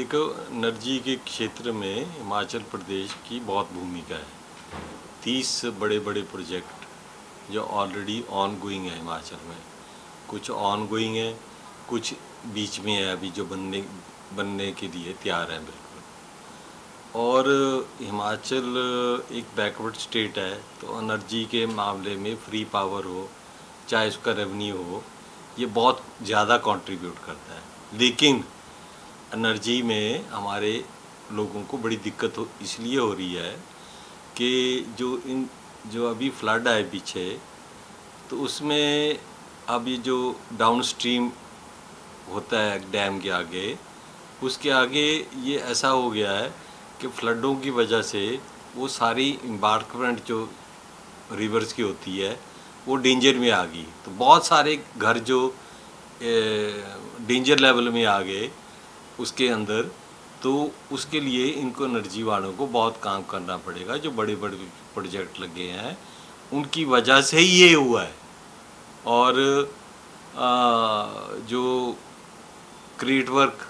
देखो, एनर्जी के क्षेत्र में हिमाचल प्रदेश की बहुत भूमिका है। 30 बड़े बड़े प्रोजेक्ट जो ऑलरेडी ऑन गोइंग है हिमाचल में, कुछ ऑन गोइंग है, कुछ बीच में है अभी जो बनने के लिए तैयार है बिल्कुल। और हिमाचल एक बैकवर्ड स्टेट है, तो एनर्जी के मामले में फ्री पावर हो चाहे उसका रेवेन्यू हो, ये बहुत ज़्यादा कंट्रीब्यूट करता है। लेकिन एनर्जी में हमारे लोगों को बड़ी दिक्कत इसलिए हो रही है कि जो अभी फ्लड आए पीछे, तो उसमें अब ये जो डाउनस्ट्रीम होता है डैम के आगे, उसके आगे ये ऐसा हो गया है कि फ्लडों की वजह से वो सारी इम्बार्कमेंट जो रिवर्स की होती है वो डेंजर में आ गई। तो बहुत सारे घर जो डेंजर लेवल में आ गए उसके अंदर, तो उसके लिए इनको एनर्जी वालों को बहुत काम करना पड़ेगा। जो बड़े बड़े प्रोजेक्ट लगे हैं उनकी वजह से ही ये हुआ है। और जो क्रिएट वर्क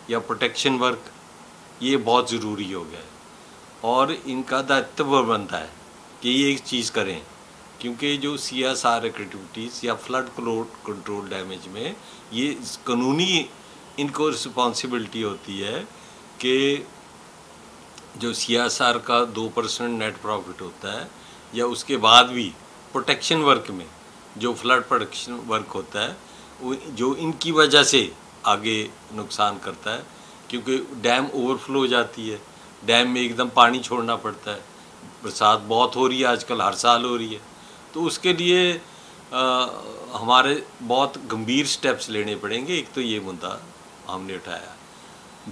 या प्रोटेक्शन वर्क ये बहुत ज़रूरी हो गया है और इनका दायित्व बनता है कि ये एक चीज़ करें, क्योंकि जो CSR एक्टिविटीज़ या फ्लड कंट्रोल डैमेज में ये कानूनी इनको रिस्पॉन्सिबिलिटी होती है कि जो CSR का 2% नेट प्रॉफिट होता है या उसके बाद भी प्रोटेक्शन वर्क में जो फ्लड प्रोटेक्शन वर्क होता है वो जो इनकी वजह से आगे नुकसान करता है, क्योंकि डैम ओवरफ्लो हो जाती है, डैम में एकदम पानी छोड़ना पड़ता है। बरसात बहुत हो रही है आजकल, हर साल हो रही है, तो उसके लिए हमारे बहुत गंभीर स्टेप्स लेने पड़ेंगे। एक तो ये मुद्दा हमने उठाया।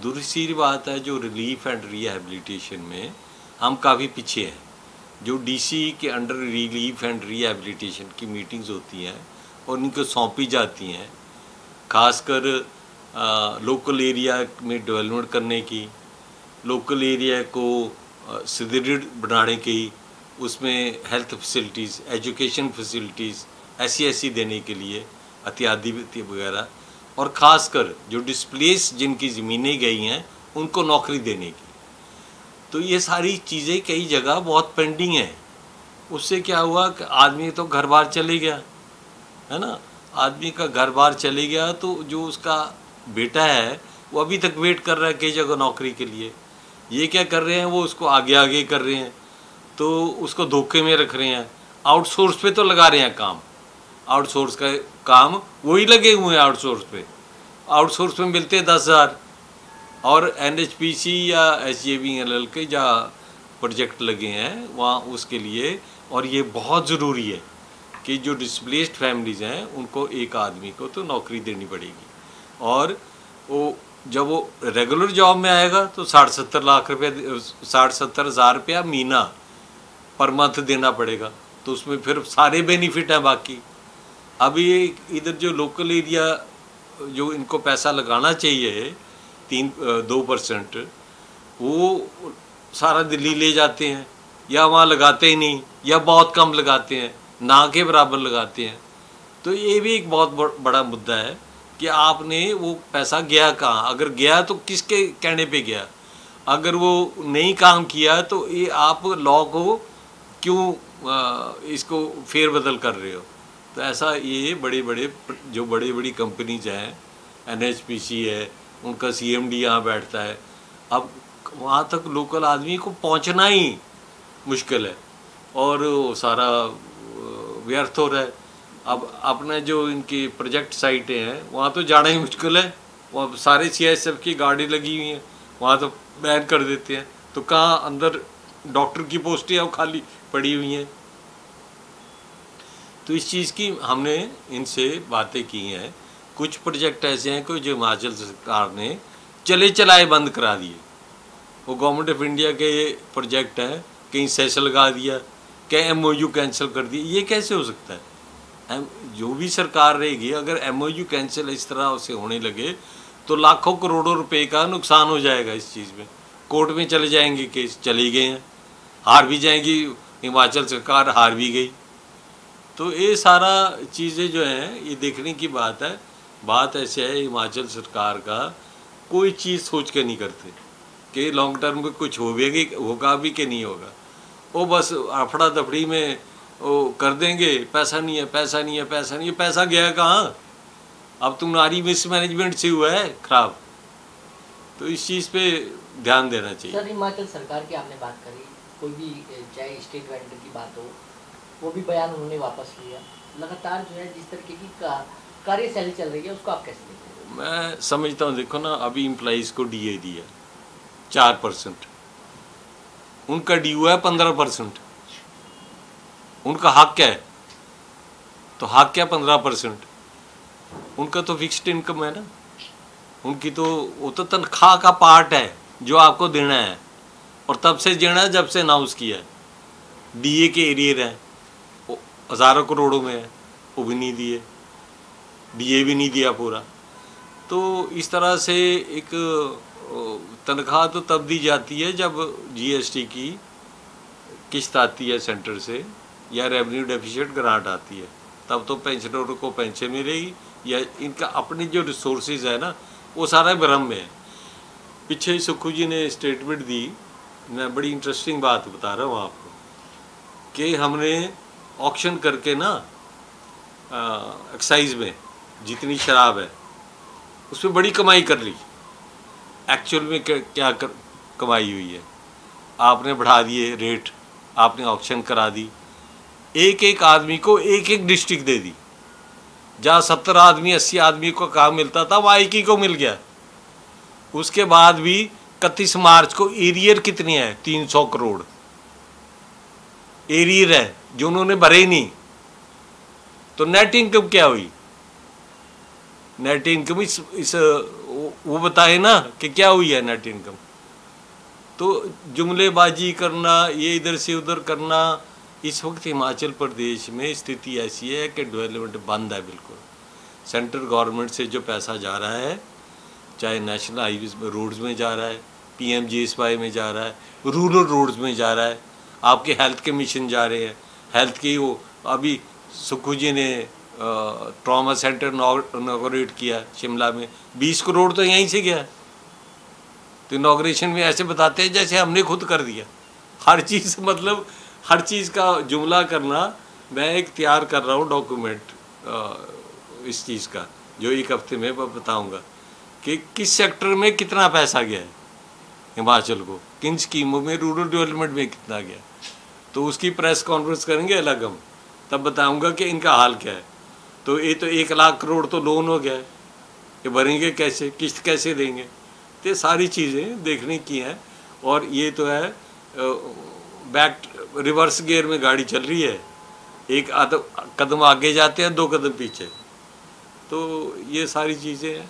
दूसरी बात है, जो रिलीफ एंड रिहैबिलिटेशन में हम काफ़ी पीछे हैं। जो DC के अंडर रिलीफ एंड रिहैबिलिटेशन की मीटिंग्स होती हैं और इनको सौंपी जाती हैं, खासकर लोकल एरिया में डेवलपमेंट करने की, लोकल एरिया को सुदृढ़ बनाने की, उसमें हेल्थ फैसिलिटीज़, एजुकेशन फैसिलिटीज़ ऐसी देने के लिए, इत्यादि वगैरह, और ख़ासकर जो डिस्प्लेस जिनकी ज़मीनें गई हैं उनको नौकरी देने की। तो ये सारी चीज़ें कई जगह बहुत पेंडिंग हैं। उससे क्या हुआ कि आदमी तो घर बार चले गया, है ना, आदमी का घर बार चले गया, तो जो उसका बेटा है वो अभी तक वेट कर रहा है कई जगह नौकरी के लिए। ये क्या कर रहे हैं, वो उसको आगे आगे कर रहे हैं, तो उसको धोखे में रख रहे हैं। आउटसोर्स पे तो लगा रहे हैं काम, आउटसोर्स का काम वही लगे हुए हैं आउटसोर्स पे। आउटसोर्स में मिलते हैं 10,000, और NHPC या SJVN के जहाँ प्रोजेक्ट लगे हैं वहाँ उसके लिए। और ये बहुत ज़रूरी है कि जो डिस्प्लेस्ड फैमिलीज़ हैं उनको एक आदमी को तो नौकरी देनी पड़ेगी, और वो जब वो रेगुलर जॉब में आएगा तो 60-70 लाख रुपये, 60-70 हज़ार रुपया महीना पर मंथ देना पड़ेगा, तो उसमें फिर सारे बेनिफिट हैं बाकी। अभी इधर जो लोकल एरिया जो इनको पैसा लगाना चाहिए 2%, वो सारा दिल्ली ले जाते हैं, या वहाँ लगाते ही नहीं, या बहुत कम लगाते हैं, ना के बराबर लगाते हैं। तो ये भी एक बहुत बड़ा मुद्दा है कि आपने वो पैसा गया कहाँ, अगर गया तो किसके कहने पे गया, अगर वो नहीं काम किया तो ये आप लॉ को क्यों इसको फेरबदल कर रहे हो। तो ऐसा ये जो बड़ी बड़ी कंपनीज हैं, NHPC है, उनका CMD यहाँ बैठता है, अब वहाँ तक लोकल आदमी को पहुँचना ही मुश्किल है और वो सारा व्यर्थ हो रहा है। अब अपने जो इनकी प्रोजेक्ट साइटें हैं वहाँ तो जाना ही मुश्किल है, वहाँ सारे CISF की गाड़ी लगी हुई हैं, वहाँ तो बैन कर देते हैं, तो कहाँ अंदर डॉक्टर की पोस्टें अब खाली पड़ी हुई हैं। तो इस चीज़ की हमने इनसे बातें की हैं। कुछ प्रोजेक्ट ऐसे हैं कि जो हिमाचल सरकार ने चले चलाए बंद करा दिए। वो गवर्नमेंट ऑफ इंडिया के प्रोजेक्ट हैं, कहीं सेस लगा दिया, कहीं MOU कैंसिल कर दिया। ये कैसे हो सकता है? जो भी सरकार रहेगी, अगर MOU कैंसिल इस तरह से होने लगे तो लाखों करोड़ों रुपए का नुकसान हो जाएगा। इस चीज़ में कोर्ट में चले जाएंगे केस, चले गए हैं, हार भी जाएंगी, हिमाचल सरकार हार भी गई। तो ये सारा चीज़ें जो हैं ये देखने की बात है। बात ऐसे है, हिमाचल सरकार का कोई चीज़ सोच के नहीं करते कि लॉन्ग टर्म में कुछ होगा भी कि नहीं होगा। वो बस अफड़ा दफड़ी में वो कर देंगे, पैसा नहीं है, पैसा नहीं है, पैसा नहीं है। पैसा गया कहाँ? अब तुम्हारी मिसमैनेजमेंट से हुआ है खराब। तो इस चीज़ पे ध्यान देना चाहिए। सर, हिमाचल सरकार की आपने बात करी, कोई भी चाहे स्टेट वेंडर की बात हो, वो भी बयान उन्होंने वापस लिया। लगातार जो है जिस तरीके की कार्यशैली चल रही है, उसको आप कैसे देखते हैं? मैं समझता हूँ, देखो ना, अभी एम्प्लॉइज को डीए दिया 4%, उनका ड्यू है 15%। उनका हक है, तो हक क्या 15%? उनका तो फिक्स्ड इनकम है ना, उनकी तो वो तो तनख्वाह का पार्ट है जो आपको देना है, और तब से देना है जब से अनाउंस किया है। डीए के एरियर हैं, वो हज़ारों करोड़ों में है, वो भी नहीं दिए, डीए भी नहीं दिया पूरा। तो इस तरह से एक तनख्वाह तो तब दी जाती है जब जीएसटी की किस्त आती है सेंटर से, या रेवेन्यू डेफिसिट ग्रांट आती है, तब तो पेंशनरों को पेंशन मिलेगी, या इनका अपनी जो रिसोर्सेज है ना, वो सारा भ्रम में है। पीछे सुक्खू जी ने स्टेटमेंट दी, मैं बड़ी इंटरेस्टिंग बात बता रहा हूँ आपको, कि हमने ऑक्शन करके ना एक्साइज में जितनी शराब है उसमें बड़ी कमाई कर ली। एक्चुअल में क्या कमाई हुई है? आपने बढ़ा दिए रेट, आपने ऑक्शन करा दी, एक एक आदमी को एक एक डिस्ट्रिक्ट दे दी। जहाँ 70 आदमी 80 आदमी को काम मिलता था, वहाँ एक ही को मिल गया। उसके बाद भी 31 मार्च को एरियर कितने हैं? 300 करोड़ एरियर है जो उन्होंने भरे ही नहीं। तो नेट इनकम क्या हुई? नेट इनकम इस वो बताए ना कि क्या हुई है नेट इनकम। तो जुमलेबाजी करना, ये इधर से उधर करना, इस वक्त हिमाचल प्रदेश में स्थिति ऐसी है कि डेवलपमेंट बंद है बिल्कुल। सेंट्रल गवर्नमेंट से जो पैसा जा रहा है, चाहे नेशनल हाईवेज में रोड्स में जा रहा है, PMGSY में जा रहा है, रूरल रोड्स में जा रहा है, आपके हेल्थ के मिशन जा रहे हैं, हेल्थ की वो अभी सुक्खू जी ने ट्रॉमा सेंटर इनॉग्रेट किया शिमला में, 20 करोड़ तो यहीं से गया। तो इनॉग्रेशन में ऐसे बताते हैं जैसे हमने खुद कर दिया। हर चीज़ मतलब हर चीज़ का जुमला करना। मैं एक तैयार कर रहा हूँ डॉक्यूमेंट इस चीज़ का, जो एक हफ्ते में बताऊँगा कि किस सेक्टर में कितना पैसा गया है हिमाचल को, किन स्कीमों में, रूरल डेवलपमेंट में कितना गया। तो उसकी प्रेस कॉन्फ्रेंस करेंगे अलग हम, तब बताऊँगा कि इनका हाल क्या है। तो ये तो 1 लाख करोड़ तो लोन हो गया है, ये भरेंगे कैसे, किस्त कैसे देंगे? तो ये सारी चीज़ें देखने की हैं। और ये तो है बैक रिवर्स गियर में गाड़ी चल रही है, एक कदम आगे जाते हैं, 2 कदम पीछे। तो ये सारी चीज़ें हैं।